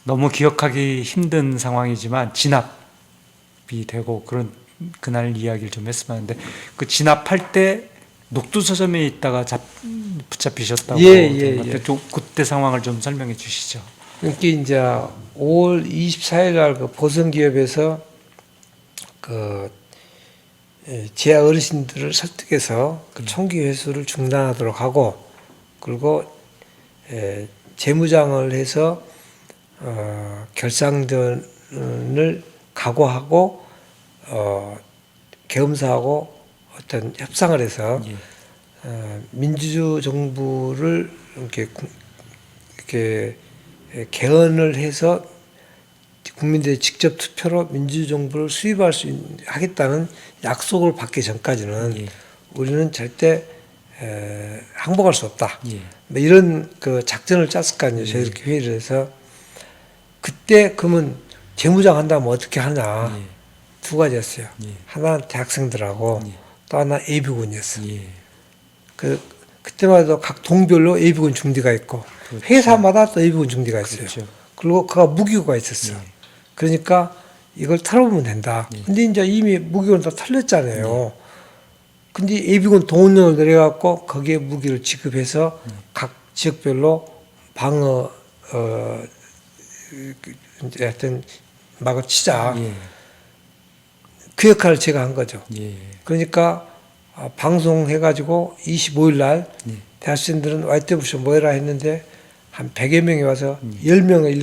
너무 기억하기 힘든 상황이지만 진압이 되고 그런 그날 이야기를 좀 했으면 하는데 그 진압할 때 녹두서점에 있다가 붙잡히셨다고 들었는데 좀 그때 상황을 좀 설명해 주시죠. 이게 이제 5월 24일 날 그 보성기업에서 그 지하 어르신들을 설득해서 그 총기 회수를 중단하도록 하고, 그리고 재무장을 해서 결상전을 각오하고 계엄사하고 어떤 협상을 해서 민주주의 정부를 이렇게 개헌을 해서 국민들의 직접 투표로 민주주의 정부를 수립할 수 하겠다는 약속을 받기 전까지는 우리는 절대 항복할 수 없다. 뭐 이런 그 작전을 짰을 거 아니에요. 저희들끼리 회의를 해서 그때 그러면 재무장 한다면 어떻게 하냐. 두 가지였어요. 하나는 대학생들하고 또 하나 예비군이었어. 그때만 해도 각 동별로 예비군 중대가 있고 그렇죠. 회사마다 또 예비군 중대가 있어요. 그렇죠. 그리고 그가 무기고가 있었어. 그러니까 이걸 털어보면 된다. 근데 이제 이미 무기고는 다 털렸잖아요. 근데 예비군 동원령을 내려갖고 거기에 무기를 지급해서 각 지역별로 방어 이제 하여튼 막을 치자. 그 역할을 제가 한 거죠. 그러니까 방송해가지고 25일 날 대학생들은 YTF쇼 모여라 했는데 한 100여 명이 와서 10명을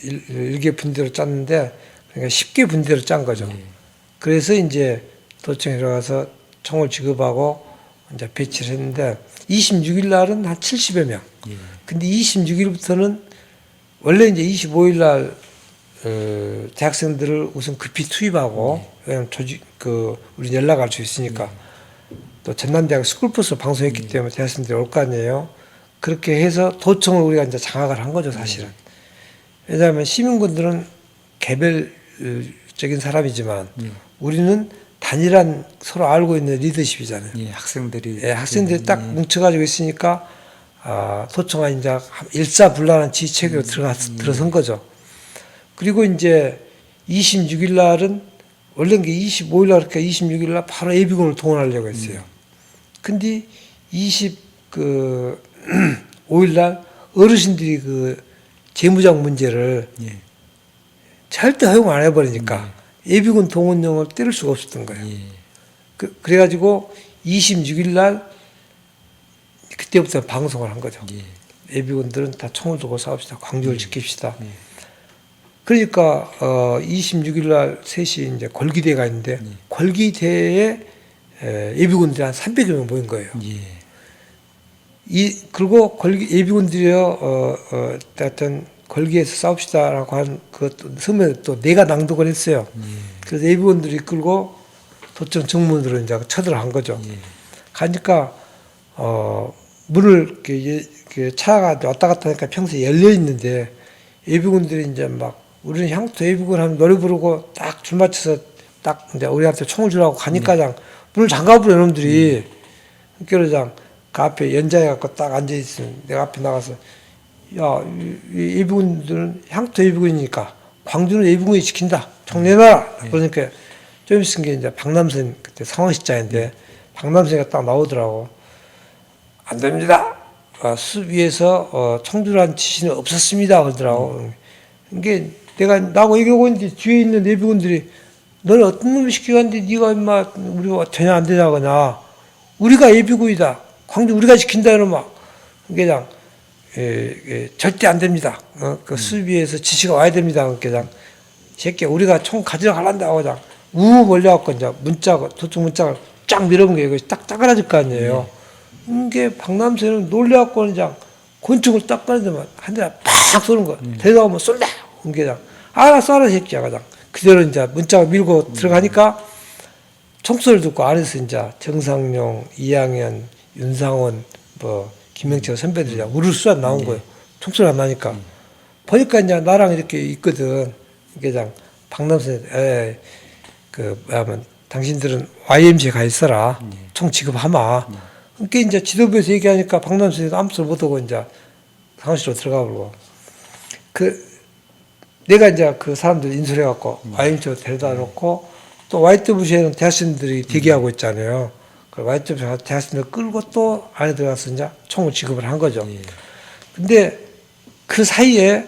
일개 분대로 짰는데 그러니까 10개 분대로 짠 거죠. 그래서 이제 도청에 들어가서 총을 지급하고 이제 배치를 했는데 26일 날은 한 70여 명. 근데 26일부터는 원래 이제 25일 날 대학생들을 우선 급히 투입하고 왜냐면 우리 연락할 수 있으니까 또 전남대학 스쿨버스 방송했기 때문에 대학생들이 올 거 아니에요. 그렇게 해서 도청을 우리가 이제 장악을 한 거죠, 사실은. 왜냐하면 시민군들은 개별적인 사람이지만 우리는 단일한 서로 알고 있는 리더십이잖아요. 학생들이 딱 뭉쳐가지고 있으니까 도청가 이제 일사불란한 지휘체계로 들어선 거죠. 그리고 이제 26일 날은 원래 25일 날 그러니까 26일 날 바로 예비군을 동원하려고 했어요. 근데 25일 날 어르신들이 그 재무장 문제를 절대 허용 안 해버리니까 예비군 동원령을 때릴 수가 없었던 거예요. 그래가지고 26일 날 그때부터 방송을 한 거죠. 예비군들은 다 총을 들고 싸웁시다. 광주를 지킵시다. 그러니까 26일 날 3시 이제 골기대가 있는데 골기대에 예비군들이 한 300여 명 모인 거예요. 그리고 예비군들이요 하여튼 골기에서 싸웁시다라고 한 그것도 서면 또 내가 낭독을 했어요. 그래서 예비군들이 이끌고 도청 정문으로 이제 쳐들어간 거죠. 가니까 문을 이렇게 차가 왔다 갔다 하니까 평소에 열려 있는데 예비군들이 이제 막 우리는 향토 예비군 하면 노래 부르고 딱 줄 맞춰서 딱 이제 우리한테 총을 주라고 가니까 문을 잠가버려 놈들이. 그러자 그 앞에 연자해 갖고 딱 앉아 있으면 내가 앞에 나가서 야, 이 예비군들은 향토 예비군이니까 광주는 예비군이 지킨다. 총 내놔라. 그러니까 좀 있은 게 이제 박남선 그때 상황실장인데 박남선이가 딱 나오더라고. 안 됩니다. 숲 위에서 총질한 지시는 없었습니다. 그러더라고. 이게 내가 나하고 얘기하고 있는데 뒤에 있는 예비군들이 너는 어떤 놈이 시키는데 네가 임마 우리가 전혀 안 되냐거나 우리가 예비군이다. 광주 우리가 지킨다 이러면 그냥 절대 안 됩니다. 그 숲 위에서 지시가 와야 됩니다. 그냥 새끼 우리가 총 가지러 가란다. 그냥 우 몰려갖고 이제 도청 문짝을 쫙 밀어본 게 이거 딱 짜그라질 거 아니에요. 이게 박남선은 놀래갖고 그냥 권총을 딱 꺼내더만 한 대 팍 쏘는 거야. 대답하면 쏠다. 이게 그냥 알았어 새끼야 그냥 그대로 이제 문짝을 밀고 들어가니까 총소리를 듣고 안에서 이제 정상용, 이양현, 윤상원, 뭐 김명철 선배들이 우르르 나온 거예요. 총소리 안 나니까 보니까 이제 나랑 이렇게 있거든. 이게 그냥 박남선 뭐냐면 당신들은 YMC에 가 있어라. 총 지급하마. 그러니까 이제 지도부에서 얘기하니까 박남선이 아무 소리 못하고 이제 사무실로 들어가 버리고 내가 이제 그 사람들 인솔해갖고 YMCA 데려다 놓고 또 YWC에는 대학생들이 대기하고 있잖아요. 그 YWC 대학생들 끌고 또 안에 들어가서 이제 총을 지급을 한 거죠. 근데 그 사이에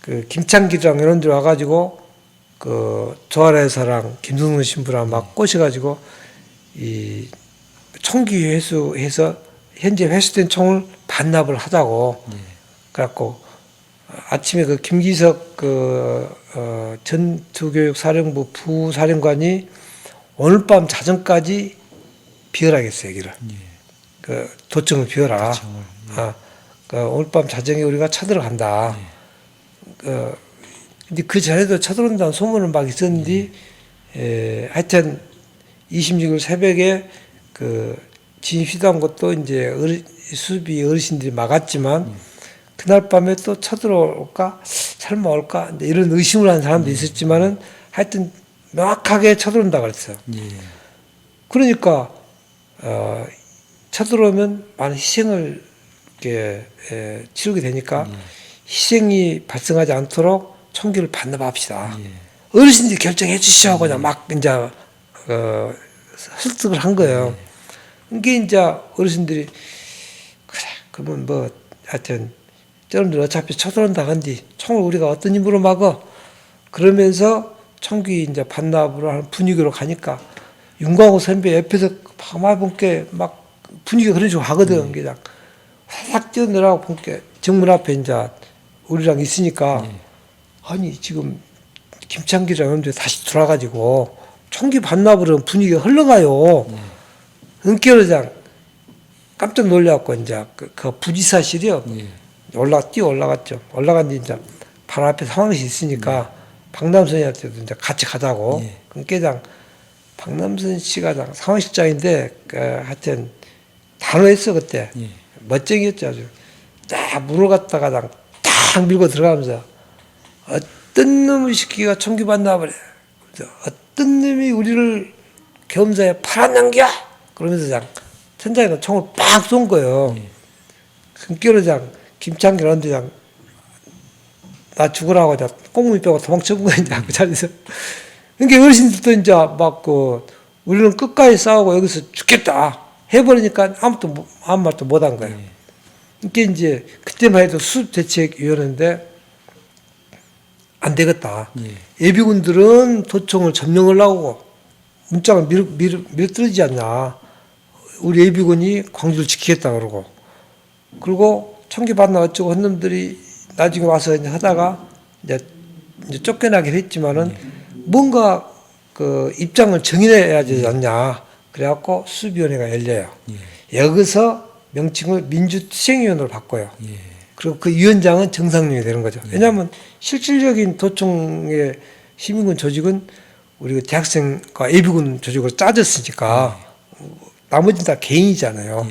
그 김창기랑 이런 들 와가지고 그 조아라에서랑 김성근 신부랑 막 꼬셔가지고 이 총기 회수해서 현재 회수된 총을 반납을 하자고 그래갖고 아침에 그 김기석 전투교육사령부 부사령관이 오늘 밤 자정까지 비열하겠어요, 여기를. 그 도청을 비워라. 오늘 밤 자정에 우리가 쳐들어간다. 근데 그 전에도 쳐들어온다는 소문은 막 있었는데, 하여튼 26일 새벽에 그 진입시도한 것도 이제 수비 어르신들이 막았지만, 그날 밤에 또 쳐들어올까? 설마 올까? 이런 의심을 하는 사람도 있었지만은 하여튼 명확하게 쳐들어온다 그랬어요. 그러니까, 쳐들어오면 많은 희생을 이렇게 치르게 되니까 희생이 발생하지 않도록 총기를 반납합시다. 어르신들이 결정해 주시오. 그냥 막 이제, 설득을 한 거예요. 이게 이제 어르신들이, 그래, 그러면 뭐, 하여튼, 저놈들 어차피 쳐들어온다 한디 총을 우리가 어떤 힘으로 막어? 그러면서 총기 이제 반납으로 하는 분위기로 가니까 윤광호 선배 옆에서 가만히 본게 막 분위기가 그런 식으로 하거든. 그냥 확 뛰어내라고 본게 정문 앞에 이제 우리랑 있으니까 아니 지금 김창기랑 형들 다시 돌아가지고 총기 반납으로 분위기가 흘러가요. 은깨로장 깜짝 놀라갖고 이제 그 부지사실이요. 뛰어 올라갔죠. 올라갔는데 이제 바로 앞에 상황실이 있으니까 박남선이한테도 이제 같이 가자고. 은깨장 박남선 씨가 상황실장인데 하여튼 단호했어 그때. 멋쟁이였죠 아주. 딱 문을 갖다가 딱 밀고 들어가면서 어떤 놈의 시키가 총기 반납을 해. 어떤 놈이 우리를 겸사에 팔아넘겨? 그러면서 천장에 총을 빡 쏜 거예요. 금결의장 김창길 원대장 나 죽으라고 꽁무니 빼고 도망쳐본 거야 이제 그 자리에서. 그러니까 어르신들도 이제 막 우리는 끝까지 싸우고 여기서 죽겠다 해버리니까 아무 말도 못한 거예요. 그러니까 이제 그때만 해도 수습대책위원회인데 안 되겠다. 예비군들은 도청을 점령을 하고 문짝을 밀어뜨리지 않냐. 우리 예비군이 광주를 지키겠다 그러고. 그리고 총기 반납 어쩌고 한 놈들이 나중에 와서 이제 하다가 이제 쫓겨나긴 했지만은 뭔가 그 입장을 정해야 되지 않냐. 그래갖고 수습위원회가 열려요. 여기서 명칭을 민주투쟁위원회로 바꿔요. 그리고 그 위원장은 정상용이 되는 거죠. 왜냐하면 실질적인 도청의 시민군 조직은 우리 대학생과 예비군 조직으로 짜졌으니까 나머지는 다 개인이잖아요.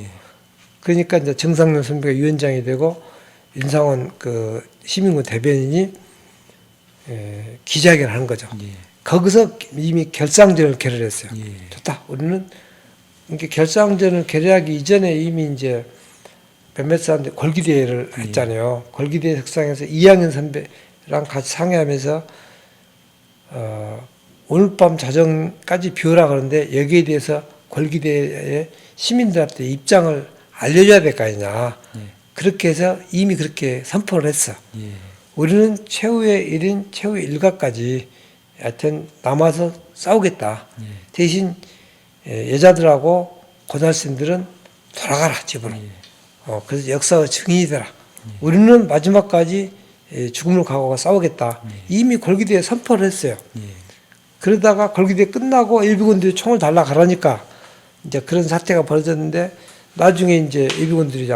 그러니까 이제 정상용 선배가 위원장이 되고 윤상원 그 시민군 대변인이 기자회견을 하는 거죠. 거기서 이미 결상전을 결의했어요. 좋다. 우리는 이렇게 결상전을 결의하기 이전에 이미 이제 몇몇 사람들이 골기대회를 했잖아요. 골기대회 석상에서 이양현 선배랑 같이 상의하면서 오늘 밤 자정까지 비우라 그러는데 여기에 대해서 골기대회 시민들한테 입장을 알려줘야 될 거 아니냐. 그렇게 해서 이미 그렇게 선포를 했어. 우리는 최후의 1인 최후의 일가까지 하여튼 남아서 싸우겠다. 대신 여자들하고 고등학생들은 돌아가라 집으로. 그래서 역사의 증인이 되라. 우리는 마지막까지 죽음을 각오하고 싸우겠다. 이미 골기대에 선포를 했어요. 그러다가 골기대 끝나고 예비군들이 총을 달라 가라니까 이제 그런 사태가 벌어졌는데 나중에 이제 예비군들이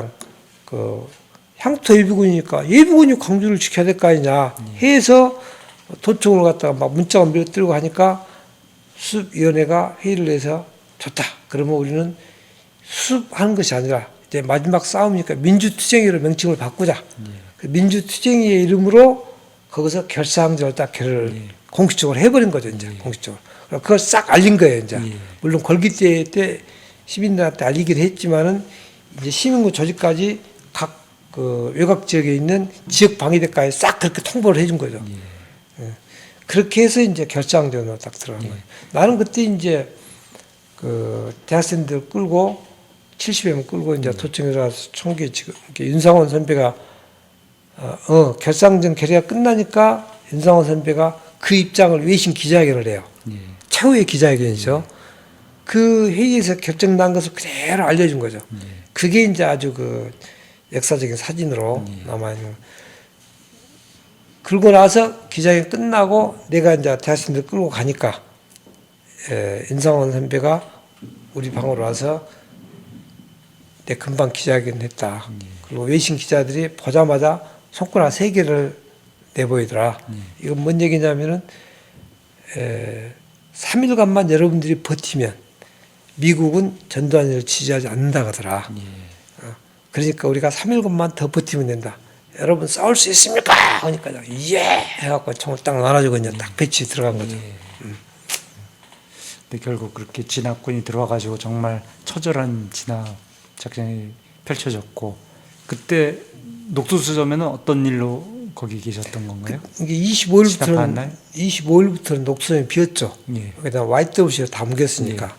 향토 예비군이니까 예비군이 광주를 지켜야 될 거 아니냐 해서 도청을 갖다가 막 문자가 밀어뜨리고 하니까 수습위원회가 회의를 해서 좋다. 그러면 우리는 수습하는 것이 아니라 이제 마지막 싸움이니까 민주투쟁위로 명칭을 바꾸자. 그 민주투쟁위의 이름으로 거기서 결사항전을 딱 공식적으로 해버린 거죠. 이제 공식적으로. 그걸 싹 알린 거예요. 이제 물론 걸기대 때 시민들한테 알리기도 했지만은 이제 시민군 조직까지 각 그 외곽 지역에 있는 지역 방위대까지 싹 그렇게 통보를 해준 거죠. 그렇게 해서 이제 결정전으로 딱 들어간 거예요. 나는 그때 이제 그 대학생들 끌고 70명 끌고 이제 도청에 가서 총기 지금 이렇게 윤상원 선배가 결상전 결의가 끝나니까 윤상원 선배가 그 입장을 외신 기자회견을 해요. 최후의 기자회견이죠. 그 회의에서 결정난 것을 그대로 알려준 거죠. 그게 이제 아주 그 역사적인 사진으로 남아있는. 그러고 나서 기자회견 끝나고 내가 이제 대학생들 끌고 가니까 윤상원 선배가 우리 방으로 와서 내 금방 기자회견 했다. 그리고 외신 기자들이 보자마자 손가락 3개를 내보이더라. 이건 뭔 얘기냐면은 3일간만 여러분들이 버티면 미국은 전두환을 지지하지 않는다 하더라. 그러니까 우리가 3일간만 더 버티면 된다. 여러분 싸울 수 있습니까? 하니까 예 해갖고 총을 딱 놔가지고 그냥 딱 배치 들어간 거죠. 근데 결국 그렇게 진압군이 들어와가지고 정말 처절한 진압 작전이 펼쳐졌고 그때 녹두서점에는 어떤 일로 거기 계셨던 건가요? 이게 진압한 날? 25일부터는 녹두서점이 비었죠. 예. 거기다 YWC가 다 옮겼으니까.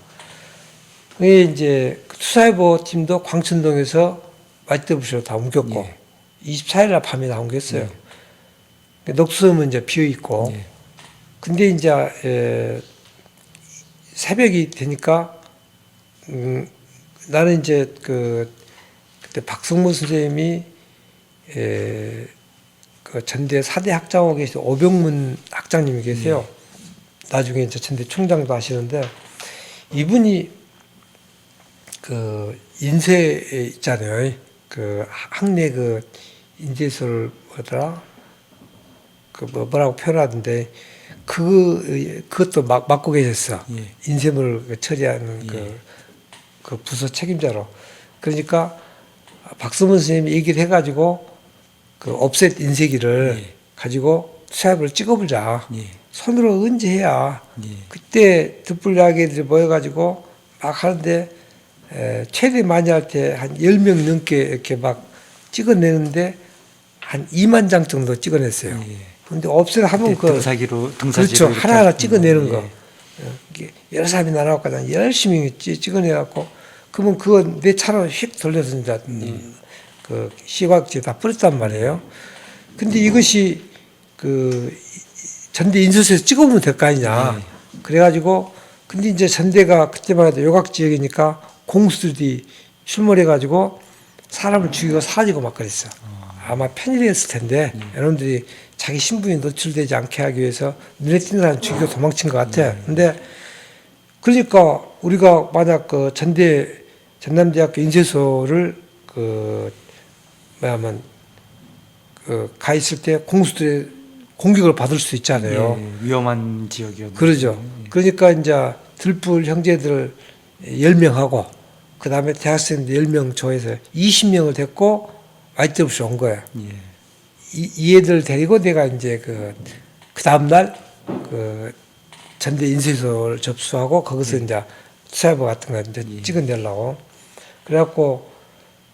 그게 이제 수사해보 팀도 광천동에서 YWC로 다 옮겼고 24일날 밤에 다 옮겼어요. 녹두서점은 이제 비어 있고. 근데 이제 새벽이 되니까 나는 이제 그때 박성모 선생님이 그 전대 4대 학장하고 계신 오병문 학장님이 계세요. 나중에 이제 전대 총장도 하시는데 이분이 그 인쇄 있잖아요. 그 학내 그 인쇄소를 뭐더라? 그 뭐라고 표현하던데 그것도 맡고 계셨어. 인쇄물 처리하는 그 부서 책임자로. 그러니까 박성문 선생님이 얘기를 해가지고 그 옵셋 인쇄기를 가지고 수압을 찍어보자. 손으로 언제 해야. 그때 듣불야기들이 모여가지고 막 하는데 최대 많이 할 때 한 10명 넘게 이렇게 막 찍어내는데 한 2만 장 정도 찍어냈어요. 근데 옵셋 하면 등사기로 그렇죠. 하나하나 찍어내는 거. 여러 사람이 나눠갖고 열심히 찍어내갖고 그러면 그거 내 차로 휙 돌려서 이제 그 시각지에 다 뿌렸단 말이에요. 근데 이것이 그 전대 인쇄소에서 찍어보면 될 거 아니냐. 그래가지고 근데 이제 전대가 그때만 해도 요각 지역이니까 공수들이 출몰해가지고 사람을 죽이고 사라지고 막 그랬어. 아마 편일이었을 텐데 여러분들이 자기 신분이 노출되지 않게 하기 위해서 눈에 띄는 사람 죽이고 도망친 것 같아. 근데 그러니까 우리가 만약 그 전남대학교 인쇄소를 가 있을 때 공수들의 공격을 받을 수 있잖아요. 위험한 지역이었는데. 그러죠. 그러니까 이제 들불 형제들 10명하고 그 다음에 대학생들 10명 조해서 20명을 데리고 YWC 온 거예요. 이 애들 데리고 내가 이제 그 다음날 그 전대 인쇄소를 접수하고 거기서 이제 수사부 같은 거 이제 찍어내려고. 그래갖고,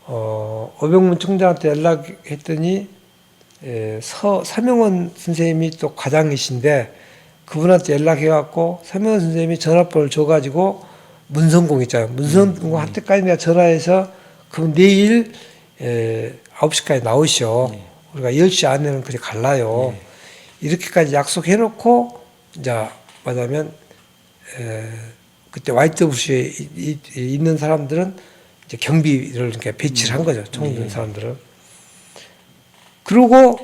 오병문 총장한테 연락했더니, 서명원 선생님이 또 과장이신데 그분한테 연락해갖고 서명원 선생님이 전화번호를 줘가지고 문성공 있잖아요. 문성공 한테까지 내가 전화해서 그럼 내일 9시까지 나오시오. 우리가 10시 안에는 그리 갈라요. 이렇게까지 약속해놓고 이제 뭐냐면 그때 YWC에 있는 사람들은 이제 경비를 이렇게 배치를 한 거죠. 총 있는 사람들은. 그리고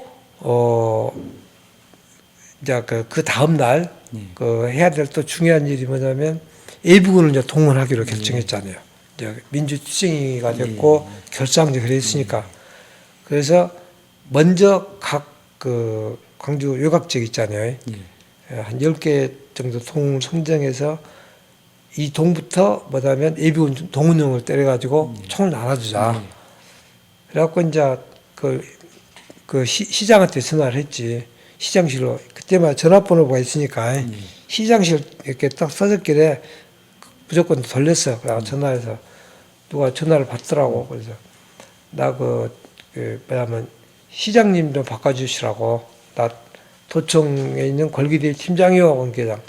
이제 그 다음 날 해야 될 또 중요한 일이 뭐냐면 예비군을 이제 동원하기로 결정했잖아요. 이제 민주투쟁이가 됐고 결사항제 그랬으니까. 그래서 먼저 각 그 광주 요각지역 있잖아요. 한 10개 정도 동을 선정해서 이 동부터 뭐냐면 예비군 동원령을 때려가지고 총을 나눠주자. 그래갖고 이제 그 시장한테 전화를 했지. 시장실로 그때만 전화번호가 있으니까 시장실 이렇게 딱 써졌길래 무조건 돌렸어. 그래서 전화해서 누가 전화를 받더라고. 그래서 나 뭐냐면 시장님 좀 바꿔주시라고. 나 도청에 있는 걸기대 팀장이요. 관계장.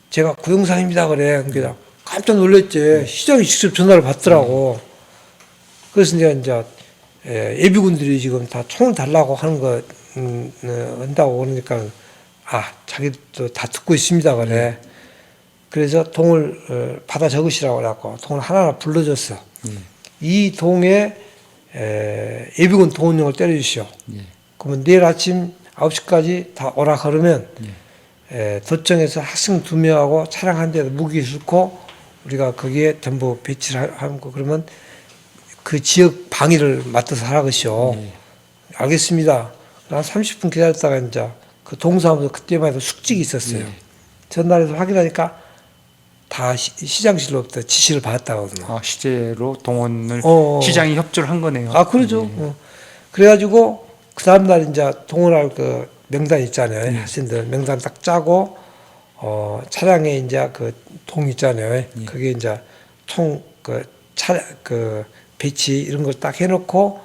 제가 구영상입니다. 그래. 관계장. 깜짝 놀랐지. 시장이 직접 전화를 받더라고. 그래서 이제 예비군들이 지금 다 총을 달라고 하는 거 한다고 그러니까 자기도 다 듣고 있습니다. 그래. 그래서 동을 받아 적으시라고 그래갖고 동을 하나하나 불러줬어. 이 동에 예비군 동원령을 때려주시오. 그러면 내일 아침 9시까지 다 오라 그러면 도청에서 학생 2명하고 차량 한 대에 무기 싣고 우리가 거기에 전부 배치를 하고 그러면 그 지역 방위를 맡아서 하라 것이오. 알겠습니다. 한 30분 기다렸다가 이제 그 동사무소 그때만 해도 숙직이 있었어요. 전날에서 확인하니까 다 시장실로부터 지시를 받았다고 하더라고요. 실제로 동원을 시장이 협조를 한 거네요. 그러죠. 그래가지고 그 다음날 이제 동원할 그 명단 있잖아요. 학생들 명단 딱 짜고 차량에 이제 그 동 있잖아요. 그게 이제 총 그 배치 이런 걸 딱 해놓고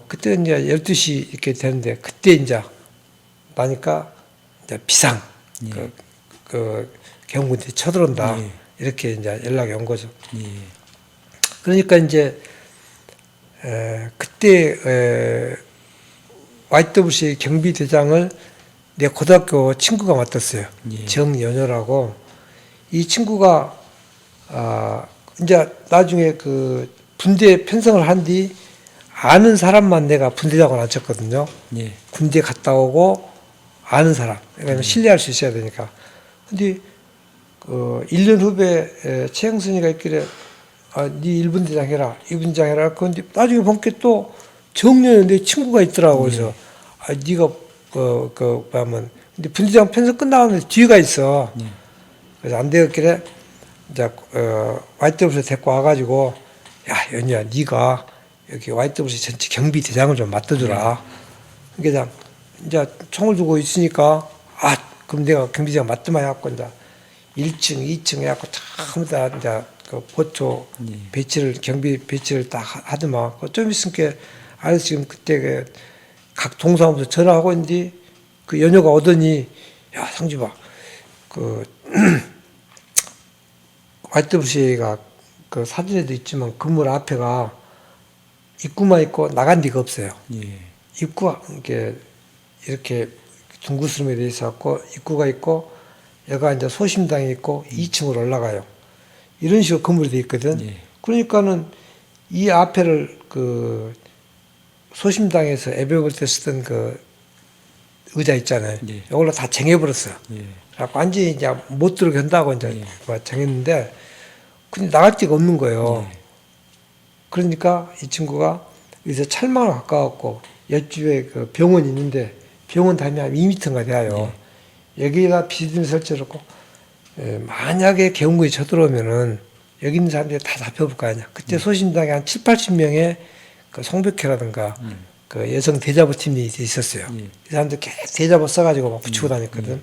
그때 이제 12시 이렇게 되는데 그때 이제 나니까 이제 비상 그 경군들이 쳐들어온다. 이렇게 이제 연락이 온 거죠. 그러니까 이제 그때 YWC 경비대장을 내 고등학교 친구가 맡았어요. 정연여라고. 이 친구가 이제 나중에 그 군대 편성을 한 뒤 아는 사람만 내가 분대장을 앉혔거든요. 군대 갔다 오고 아는 사람. 왜냐면 신뢰할 수 있어야 되니까. 근데 1년 후배 최영순이가 있길래 네 1분 대장 해라, 2분 대장 해라. 그런데 나중에 보니까 또 정년에 내 친구가 있더라고. 그래서 네가 뭐하면 근데 분대장 편성 끝나면 뒤가 있어. 그래서 안 되었길래 이제 YWC 데리고 와가지고 야 연희야 네가 여기 YWC 전체 경비 대장을 좀 맡아주라. 그러니까 이제 총을 두고 있으니까 그럼 내가 경비대장 맡더만 해갖고 이제 1층, 2층 해갖고 전부 다 이제 그 보초 배치를 경비 배치를 딱 하더만 좀 있으니까 알아서 지금 그때 각 동사무소 전화하고 있는데 그 연효가 오더니 야 상주봐 그 YWC가 그 사진에도 있지만 건물 앞에가 입구만 있고 나간 데가 없어요. 입구가 이렇게 둥그스름에 돼 있어갖고 입구가 있고 여가 이제 소심당이 있고 2층으로 올라가요. 이런 식으로 건물이 돼 있거든. 그러니까는 이 앞에를 그 소심당에서 예배 볼 때 쓰던 그 의자 있잖아요. 이걸로 다 쟁여버렸어요. 그래갖고 완전히 이제 못 들어게 한다고 이제 쟁였는데 근데 나갈 데가 없는 거예요. 그러니까 이 친구가 여기서 철망을 가까웠고 옆집에 그 병원이 있는데 병원 다니면 한 2m가 돼요. 여기가 비스듬히 설치해놓고 만약에 개운군이 쳐들어오면은 여기 있는 사람들이 다 잡혀볼 거 아니야. 그때 소심당에 한 7, 80명의 그 송백회라든가 그 여성 대자보 팀이 있었어요. 이 사람들 계속 대자보 써가지고 막 붙이고 다녔거든.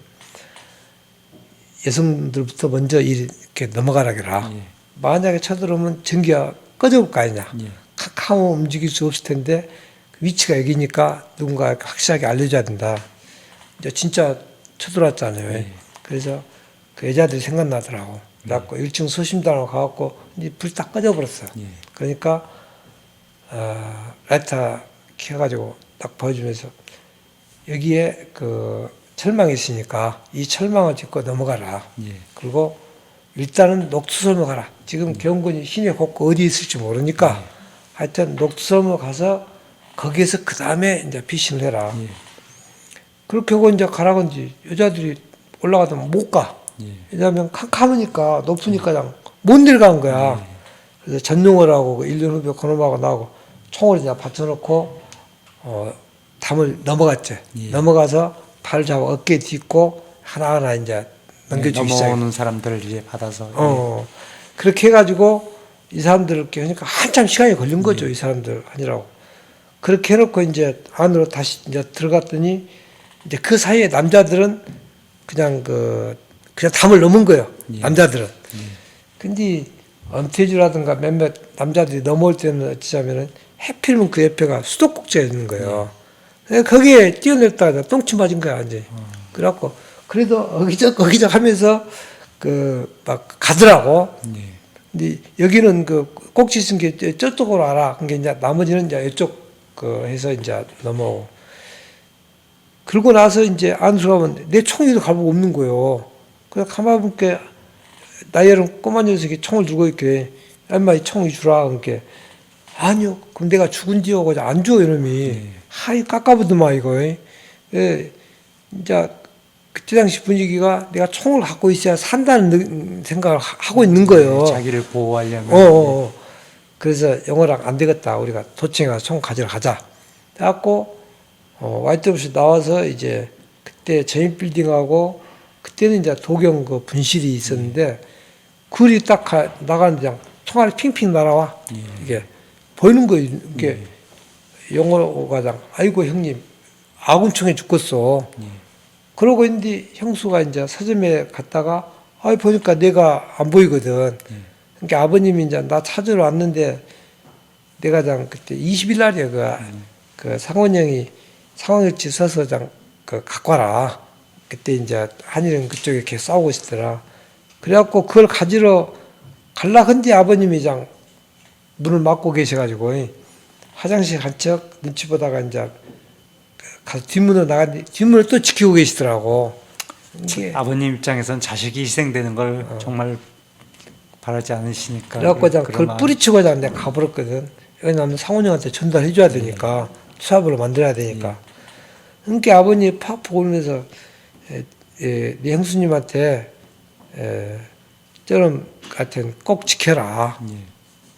여성들부터 먼저 이렇게 넘어가라게라. 만약에 쳐들어오면 전기가 꺼져볼 거 아니냐. 카카오 움직일 수 없을 텐데 위치가 여기니까 누군가 확실하게 알려줘야 된다. 이제 진짜 쳐들어왔잖아요. 그래서 그 여자들이 생각나더라고. 그래갖고 1층 소심당으로 가갖고 이제 불이 딱 꺼져버렸어요. 그러니까 라이터 켜가지고 딱 보여주면서 여기에 그 철망이 있으니까 이 철망을 짚고 넘어가라. 그리고 일단은 녹투섬으로 가라. 지금 경군이 신의 곳고 어디 있을지 모르니까 하여튼 녹투섬으로 가서 거기에서 그 다음에 이제 피신을 해라. 그렇게 하고 이제 가라고 이제 여자들이 올라가면 못 가. 왜냐하면 캄캄하니까 높으니까 그냥 못 내려간 거야. 그래서 전용호라고 1년 후배 그놈하고 나하고 총을 이제 받쳐놓고 담을 넘어갔지. 넘어가서 발 잡아 어깨에 딛고 하나하나 이제 넘겨주기 시작해. 넘어오는 사람들을 이제 받아서. 그렇게 해가지고 이 사람들을 하니까 한참 시간이 걸린 거죠. 이 사람들 하느라고. 그렇게 해놓고 이제 안으로 다시 이제 들어갔더니 이제 그 사이에 남자들은 그냥 그냥 담을 넘은 거예요. 남자들은. 근데 엄태주라든가 몇몇 남자들이 넘어올 때는 어찌자면은 해필이면 그 옆에가 수도꼭지가 있는 거예요. 거기에 뛰어냈다가 똥침 맞은 거야, 완전히. 그래갖고, 그래도 어기적 하면서, 막 가더라고. 예. 근데 여기는 꼭지 쓴 게 저쪽으로 알아. 그게 이제 나머지는 이제 이쪽, 해서 이제 넘어오고. 그러고 나서 이제 안으로 가면 내 총이도 갈고 없는 거예요. 그래서 가만히 보니까 나이에는 꼬마 녀석이 총을 들고 있게, 엄마 이 총이 주라. 그러니까, 아니요. 그럼 내가 죽은지요. 그래서 안 줘, 이놈이. 하이, 깎아보더만, 이거. 예, 이제, 그때 당시 분위기가 내가 총을 갖고 있어야 산다는 생각을 하고 있는 거예요. 자기를 보호하려면. 그래서 영어랑 안 되겠다. 우리가 도청에 가서 총 가지러 가자. 해갖고, 화이트하우스 나와서 이제, 그때 저인빌딩하고, 그때는 이제 도경 분실이 있었는데, 글이 딱 나가는데 그냥 총알이 핑핑 날아와. 이게. 보이는 거예요. 이게. 영어가 그냥, 아이고, 형님, 아군총에 죽겠어. 그러고 있는데 형수가 이제 서점에 갔다가 보니까 내가 안 보이거든. 그러니까 아버님이 이제 나 찾으러 왔는데 내가 그냥 그때 20일 날이야. 그 상원형이 상황일지 써서 그냥 갖고 와라. 그때 이제 한일은 그쪽에 이렇게 싸우고 있더라. 그래갖고 그걸 가지러 갈라 흔디 아버님이 그냥 문을 막고 계셔가지고 화장실 한 척 눈치 보다가 이제 가서 뒷문으로 나갔는데 뒷문을 또 지키고 계시더라고. 이게 아버님 입장에선 자식이 희생되는 걸 정말 바라지 않으시니까. 그래갖고 그냥 그걸 뿌리치고 그냥 내가 가버렸거든. 왜냐하면 상원형한테 전달해줘야 되니까 수합으로 만들어야 되니까. 그러니까 아버님이 팍 보고 오면서 네 형수님한테 저런 같은 꼭 지켜라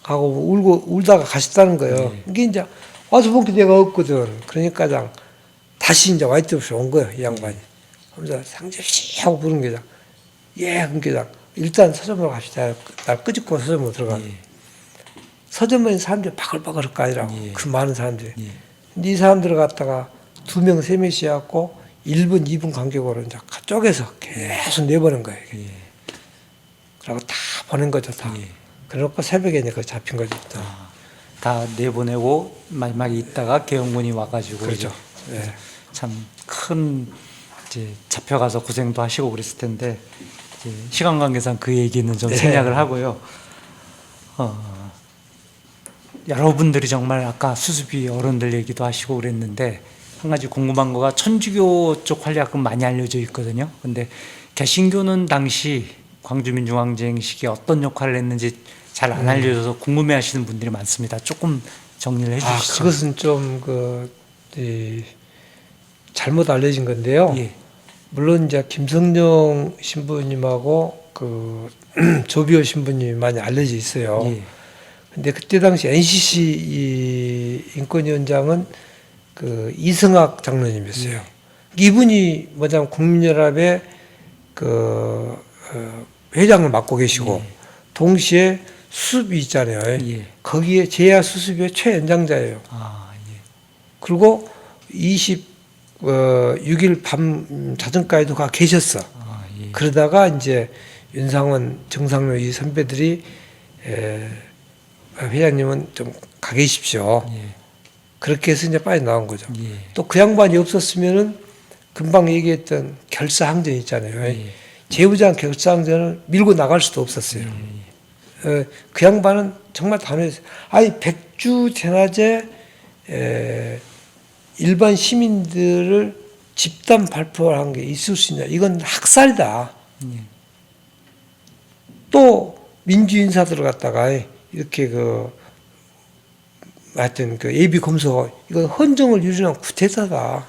하고 울다가 가셨다는 거예요. 이게 이제 와서 본 게 내가 없거든. 그러니까 그냥 다시 이제 화이트하우스 온 거예요, 이 양반이. 하면서 상접시 하고 부른 게장. 예, 그러니까 일단 서점으로 갑시다. 날 끄집고 서점으로 들어가. 서점에 사람들이 바글바글 할 거 아니라고. 그 많은 사람들이. 근데 이 사람들을 갖다가 2명, 3명씩 해갖고 1분, 2분 간격으로 이제 쪼개서 계속 내보낸 거예요. 그러고 다 보낸 거죠, 다. 그래놓고 새벽에 이제 잡힌 거죠. 다 내보내고 마지막에 있다가 계엄군이 와가지고. 그렇죠. 예. 참 큰 이제 잡혀가서 고생도 하시고 그랬을 텐데 이제 시간 관계상 그 얘기는 좀 생략을 하고요. 여러분들이 정말 아까 수습이 어른들 얘기도 하시고 그랬는데 한 가지 궁금한 거가 천주교 쪽 활약은 많이 알려져 있거든요. 근데 개신교는 당시 광주민중항쟁 시기에 어떤 역할을 했는지 잘 안 알려져서 궁금해하시는 분들이 많습니다. 조금 정리를 해주시죠. 그것은 좀 잘못 알려진 건데요. 예. 물론 이제 김성령 신부님하고 조비오 신부님이 많이 알려져 있어요. 예. 근데 그때 당시 NCC 인권위원장은 이승학 장로님이었어요. 이분이 뭐냐면 국민연합의 회장을 맡고 계시고 동시에 수습이 있잖아요. 거기에 제야 수습의 최연장자예요. 그리고 26일 밤 자정까지도 가 계셨어. 그러다가 이제 윤상원, 정상로 이 선배들이 회장님은 좀 가 계십시오. 그렇게 해서 이제 빨리 나온 거죠. 또 그 양반이 없었으면은 금방 얘기했던 결사항전 있잖아요. 제부장 결사항전을 밀고 나갈 수도 없었어요. 그 양반은 정말 단호했어요. 백주 대낮에 일반 시민들을 집단 발표한 게 있을 수 있냐? 이건 학살이다. 또 민주 인사들을 갖다가 이렇게 하여튼 예비 검소 이건 헌정을 유린한 구태타다.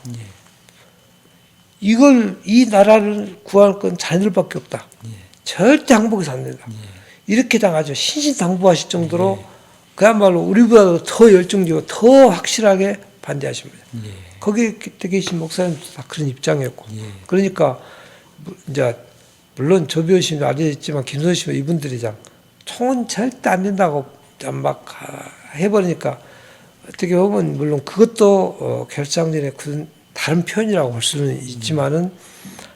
이 나라를 구할 건 자네들밖에 없다. 절대 항복해서 안 된다. 이렇게 아주 신신당부하실 정도로 그야말로 우리보다 더 열정적이고 더 확실하게 반대하십니다. 거기에 계신 목사님도 다 그런 입장이었고. 그러니까 이제 물론 조비오 씨도 알려졌지만 김선호 씨 이분들이 총은 절대 안 된다고 막 해버리니까 어떻게 보면 물론 그것도 결사항전의 다른 표현이라고 볼 수는 있지만은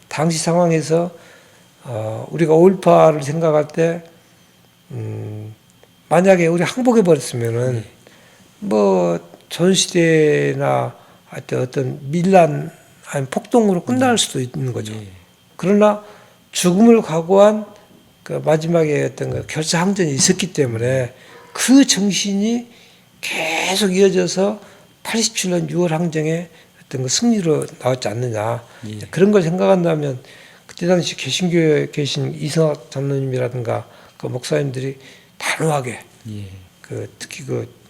당시 상황에서 우리가 5.18을 생각할 때 만약에 우리 항복해 버렸으면은 뭐 전시대나 하여튼 어떤 밀란 아니 폭동으로 끝날 수도 있는 거죠. 예. 그러나 죽음을 각오한 그 마지막에 어떤 그 결사항전이 있었기 때문에 그 정신이 계속 이어져서 87년 6월 항쟁의 어떤 그 승리로 나왔지 않느냐. 예. 그런 걸 생각한다면 그때 당시 개신교에 계신 이성학 장로님이라든가 그 목사님들이 단호하게 예. 그 특히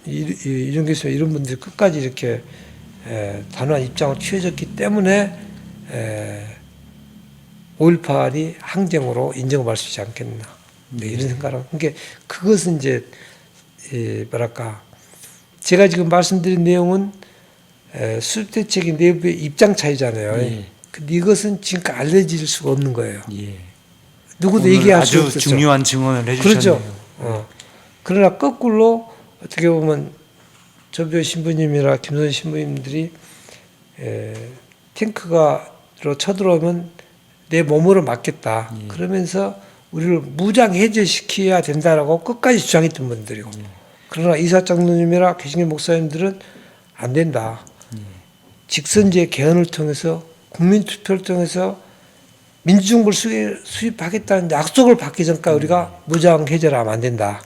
이런 교수님 이런 분들이 끝까지 이렇게 단호한 입장을 취해졌기 때문에 5.18이 항쟁으로 인정을 받을 수 있지 않겠나 이런 생각을. 그러니까 그것은 이제 뭐랄까 제가 지금 말씀드린 내용은 수습대책의 내부의 입장 차이잖아요. 예. 근데 이것은 지금까지 알려질 수가 없는 거예요. 예. 누구도 오늘 얘기할 수 아주 없었죠. 중요한 증언을 해주셨네요. 그렇죠. 그러나 거꾸로 어떻게 보면 조비오 신부님이나 김선희 신부님들이 탱크가로 쳐들어오면 내 몸으로 맞겠다. 예. 그러면서 우리를 무장 해제시켜야 된다라고 끝까지 주장했던 분들이고. 그러나 이사 장로님이나 개신교 목사님들은 안 된다. 직선제 개헌을 통해서 국민투표를 통해서 민주정부를 수립하겠다는 약속을 받기 전까지 우리가 무장 해제를 하면 안 된다.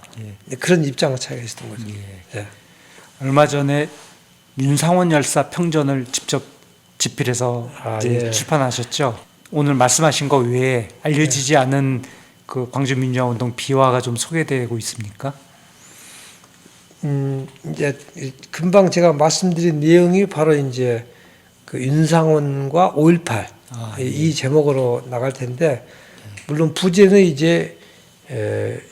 그런 입장을 차이가 있었던 거죠. 예. 얼마 전에 윤상원 열사 평전을 직접 집필해서 이제 예. 출판하셨죠. 오늘 말씀하신 거 외에 알려지지 않은 그 광주 민주화운동 비화가 좀 소개되고 있습니까? 이제 금방 제가 말씀드린 내용이 바로 이제 그 윤상원과 5.18 이 제목으로 나갈 텐데 물론 부제는 이제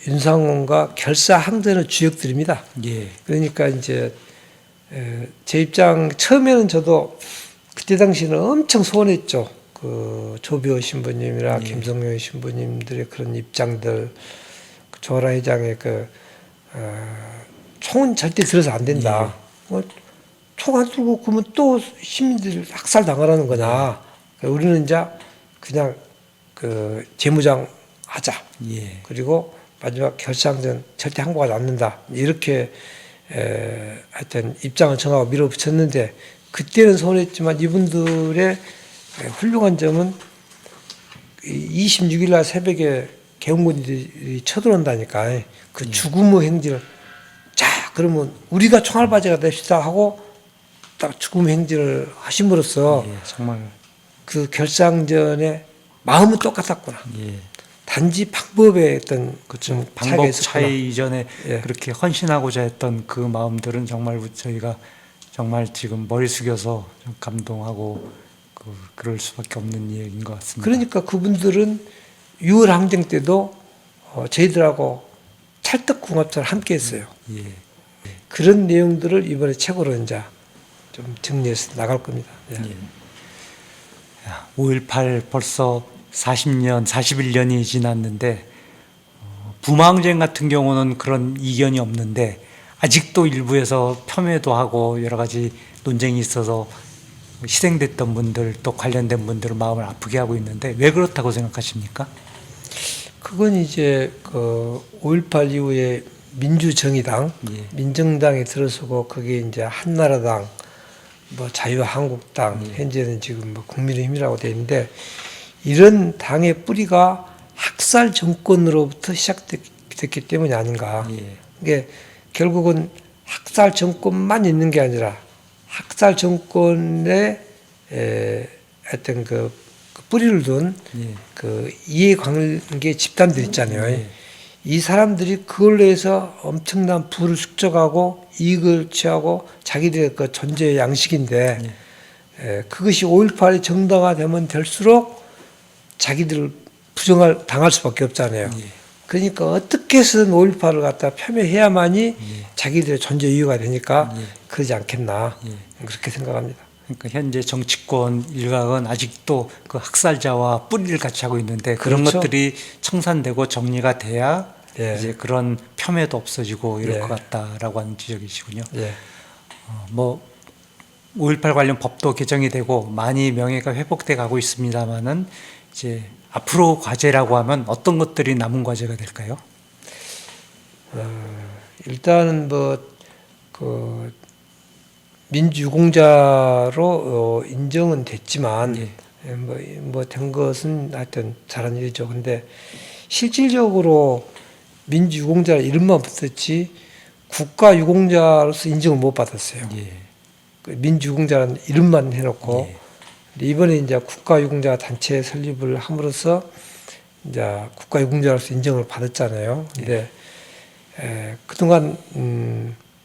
윤상원과 결사항전의 주역들입니다. 예. 그러니까 이제 제 입장 처음에는 저도 그때 당시는 엄청 소원했죠. 그 조비오 신부님이나 김성용 신부님들의 그런 입장들, 그 조라 회장의 총은 절대 들어서 안 된다. 총 안 들고 그러면 또 시민들 학살 당하라는 거냐. 우리는 이제 그냥 그 재무장 하자. 예. 그리고 마지막 결사항전 절대 항복하지 않는다. 이렇게 하여튼 입장을 정하고 밀어붙였는데 그때는 서운했지만 이분들의 훌륭한 점은 26일 날 새벽에 개헌군들이 쳐들어온다니까 그 죽음의 행진을 자 그러면 우리가 총알바지가 됩시다 하고 딱 죽음의 행진을 하심으로써 정말 그 결사항전의 마음은 똑같았구나. 예. 단지 방법의 어떤 그렇죠. 차이가 방법 있었구나. 차이 이전에 예. 그렇게 헌신하고자 했던 그 마음들은 정말 저희가 정말 지금 머리 숙여서 좀 감동하고 그럴 수밖에 없는 이야기인 것 같습니다. 그러니까 그분들은 6월 항쟁 때도 저희들하고 찰떡궁합처럼 함께했어요. 예. 그런 내용들을 이번에 책으로 이제 좀 정리해서 나갈 겁니다. 예. 5.18 벌써 40년, 41년이 지났는데 부마항쟁 같은 경우는 그런 이견이 없는데 아직도 일부에서 폄훼도 하고 여러 가지 논쟁이 있어서 희생됐던 분들 또 관련된 분들은 마음을 아프게 하고 있는데 왜 그렇다고 생각하십니까? 그건 이제 그 5.18 이후에 민주정의당, 민정당에 들어서고 그게 이제 한나라당, 뭐 자유한국당, 현재는 지금 뭐 국민의힘이라고 되어 있는데 이런 당의 뿌리가 학살 정권으로부터 시작됐기 때문이 아닌가. 이게 결국은 학살 정권만 있는 게 아니라 학살 정권의 하여튼 그 뿌리를 둔 그 이해관계 집단들 있잖아요. 이 사람들이 그걸로 해서 엄청난 부를 축적하고 이익을 취하고 자기들의 그 존재의 양식인데 그것이 5.18이 정당화되면 될수록 자기들을 당할 수밖에 없잖아요. 그러니까 어떻게 해서든 5.18을 갖다 폄훼해야만이 자기들의 존재 이유가 되니까 그러지 않겠나 그렇게 생각합니다. 그러니까 현재 정치권 일각은 아직도 그 학살자와 뿌리를 같이 하고 있는데 그런 그렇죠. 것들이 청산되고 정리가 돼야 예. 이제 그런 폄훼도 없어지고 이럴 예. 것 같다라고 하는 지적이시군요. 예. 뭐 5.18 관련 법도 개정이 되고 많이 명예가 회복돼 가고 있습니다만은 이제 앞으로 과제라고 하면 어떤 것들이 남은 과제가 될까요? 일단은 뭐 그 민주유공자로 인정은 됐지만 예. 뭐 된 것은 하여튼 잘한 일이죠. 근데 실질적으로 민주유공자 이름만 붙었지 국가유공자로서 인정을 못 받았어요. 예. 그 민주유공자라는 이름만 해놓고 예. 근데 이번에 이제 국가유공자 단체 설립을 함으로써 이제 국가유공자로서 인정을 받았잖아요. 근데 그동안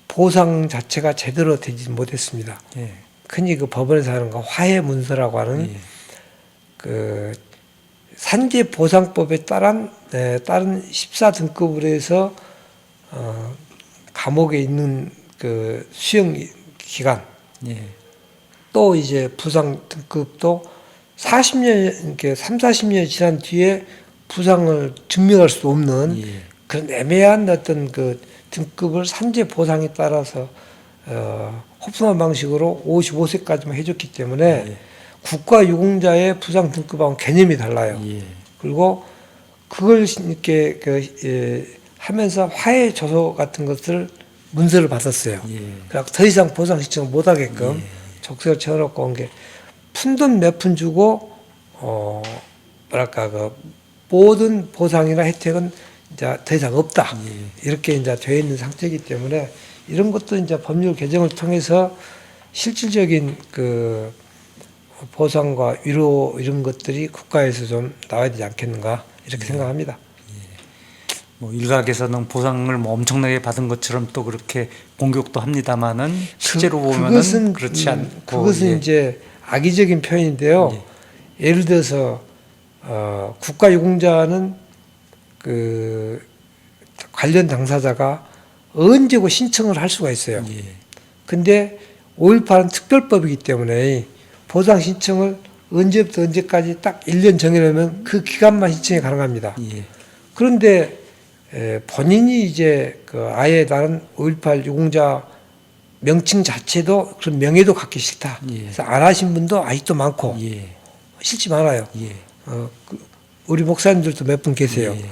보상 자체가 제대로 되지 못했습니다. 예. 흔히 그 법원에서 하는 거 화해 문서라고 하는 예. 그 산재 보상법에 따른 14등급으로 해서 감옥에 있는 그 수용 기간 예. 또 이제 부상 등급도 40년 이렇게 3, 40년이 지난 뒤에 부상을 증명할 수 없는 예. 그런 애매한 어떤 그 등급을 산재 보상에 따라서 홉스만 방식으로 55세까지만 해줬기 때문에 예. 국가유공자의 부상 등급하고는 개념이 달라요. 예. 그리고 그걸 이렇게 하면서 화해 조서 같은 것을 문서를 받았어요. 예. 그래서 더 이상 보상 신청을 못 하게끔 족쇄를 채워놓고 온 게 푼돈 몇 푼 주고 뭐랄까 그 모든 보상이나 혜택은 이제 더 이상 없다. 이렇게 이제 되어 있는 상태이기 때문에 이런 것도 이제 법률 개정을 통해서 실질적인 그 보상과 위로 이런 것들이 국가에서 좀 나와야 되지 않겠는가 이렇게 생각합니다. 뭐 일각에서는 보상을 뭐 엄청나게 받은 것처럼 또 그렇게 공격도 합니다만은 실제로 보면은 그것은, 그렇지 않고 그것은 예. 이제 악의적인 표현인데요. 예를 들어서 국가유공자는 그 관련 당사자가 언제고 신청을 할 수가 있어요. 예. 근데 5.18은 특별법이기 때문에 보상 신청을 언제부터 언제까지 딱 1년 정해놓으면 그 기간만 신청이 가능합니다. 예. 그런데 본인이 이제 그 아예 나는 5.18 유공자 명칭 자체도 그런 명예도 갖기 싫다. 예. 그래서 안 하신 분도 아직도 많고 예. 싫지 많아요. 예. 우리 목사님들도 몇 분 계세요. 예.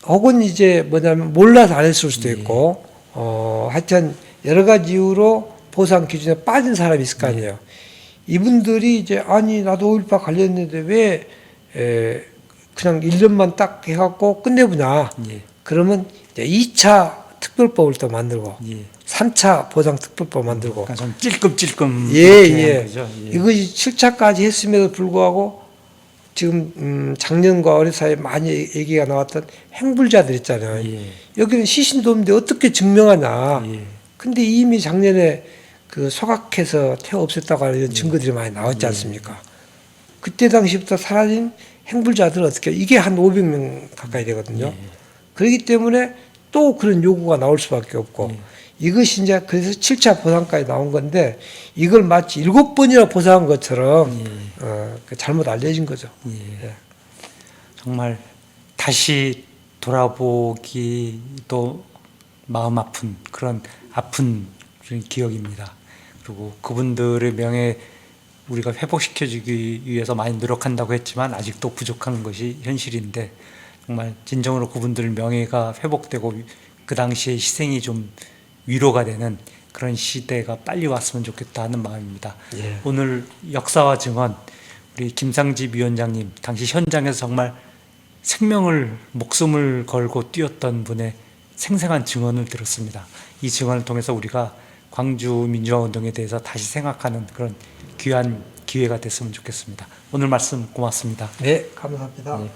혹은 이제 뭐냐면 몰라서 안 했을 수도 있고 하여튼 여러 가지 이유로 보상 기준에 빠진 사람이 있을 거 아니에요. 이분들이 이제 아니 나도 5.18 관련했는데 왜 그냥 1년만 딱 해갖고 끝내보냐. 예. 그러면 이제 2차 특별법을 또 만들고 예. 3차 보상 특별법 만들고 그러니까 좀 찔끔찔끔 예, 그렇게 예. 한 거죠. 예. 이것이 7차까지 했음에도 불구하고 지금 작년과 올해 사이에 많이 얘기가 나왔던 행불자들 있잖아요. 예. 여기는 시신도 없는데 어떻게 증명하냐. 예. 근데 이미 작년에 그 소각해서 태워 없앴다고 하는 이런 증거들이 많이 나왔지 않습니까? 그때 당시부터 사라진 행불자들은 어떻게 이게 한 500명 가까이 되거든요. 그렇기 때문에 또 그런 요구가 나올 수밖에 없고 이것이 이제 그래서 7차 보상까지 나온 건데 이걸 마치 7번이나 보상한 것처럼 잘못 알려진 거죠. 예. 정말 다시 돌아보기도 마음 아픈 그런 아픈 기억입니다. 그리고 그분들의 명예 우리가 회복시켜주기 위해서 많이 노력한다고 했지만 아직도 부족한 것이 현실인데 정말 진정으로 그분들 명예가 회복되고 그 당시의 희생이 좀 위로가 되는 그런 시대가 빨리 왔으면 좋겠다 하는 마음입니다. 예. 오늘 역사와 증언 우리 김상집 위원장님 당시 현장에서 정말 생명을 목숨을 걸고 뛰었던 분의 생생한 증언을 들었습니다. 이 증언을 통해서 우리가 광주 민주화운동에 대해서 다시 생각하는 그런 귀한 기회가 됐으면 좋겠습니다. 오늘 말씀 고맙습니다. 네, 감사합니다. 네.